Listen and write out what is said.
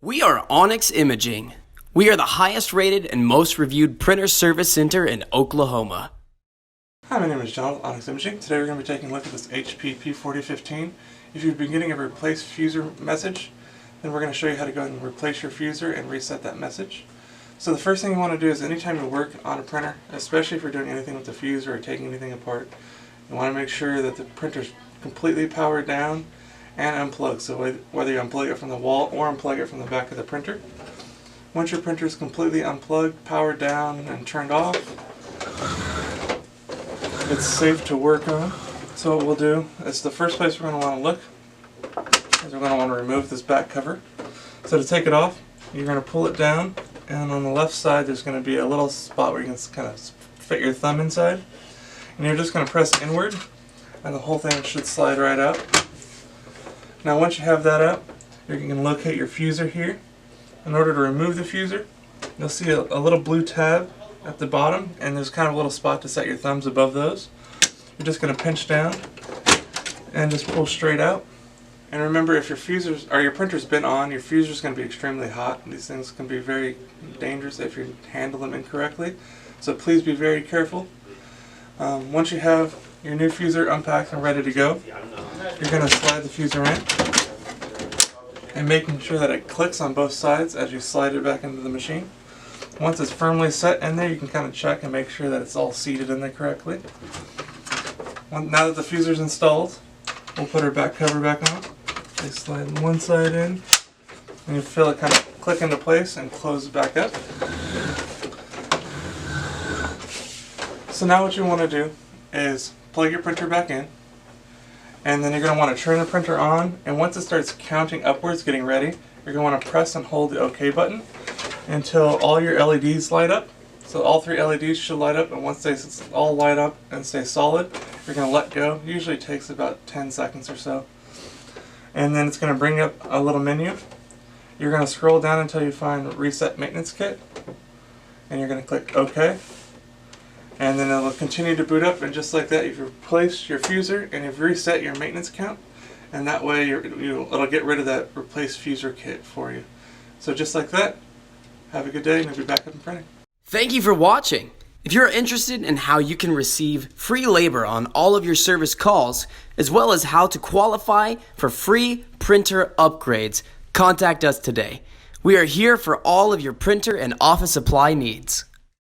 We are Onyx Imaging. We are the highest rated and most reviewed printer service center in Oklahoma. Hi, my name is John with Onyx Imaging. Today we're going to be taking a look at this HP P4015. If you've been getting a replace fuser message, then we're going to show you how to go ahead and replace your fuser and reset that message. So the first thing you want to do is anytime you work on a printer, especially if you're doing anything with the fuser or taking anything apart, you want to make sure that the printer's completely powered down and unplugged. So whether you unplug it from the wall or unplug it from the back of the printer. Once your printer is completely unplugged, powered down, and turned off, it's safe to work on. So what we'll do is the first place we're going to want to look is we're going to want to remove this back cover. So to take it off, you're going to pull it down, and on the left side there's going to be a little spot where you can kind of fit your thumb inside. And you're just going to press inward, and the whole thing should slide right out. Now once you have that out, you can locate your fuser here. In order to remove the fuser, you'll see a little blue tab at the bottom, and there's kind of a little spot to set your thumbs above those. You're just going to pinch down and just pull straight out. And remember, if your printer's been on, your fuser's going to be extremely hot. These things can be very dangerous if you handle them incorrectly. So please be very careful. Once you have your new fuser unpacked and ready to go, you're going to slide the fuser in, and making sure that it clicks on both sides as you slide it back into the machine. Once it's firmly set in there, you can kind of check and make sure that it's all seated in there correctly. Now that the fuser's installed, we'll put our back cover back on. You slide one side in, and you feel it kind of click into place and close back up. So now what you want to do is plug your printer back in, and then you're going to want to turn the printer on, and once it starts counting upwards, getting ready, you're going to want to press and hold the OK button until all your LEDs light up. So all three LEDs should light up, and once they all light up and stay solid, you're going to let go. It usually takes about 10 seconds or so. And then it's going to bring up a little menu. You're going to scroll down until you find Reset Maintenance Kit, and you're going to click OK. And then it'll continue to boot up, and just like that, you've replaced your fuser and you've reset your maintenance count, and that way it'll get rid of that replace fuser kit for you. So just like that, have a good day, and you'll be back up and printing. Thank you for watching. If you're interested in how you can receive free labor on all of your service calls, as well as how to qualify for free printer upgrades, contact us today. We are here for all of your printer and office supply needs.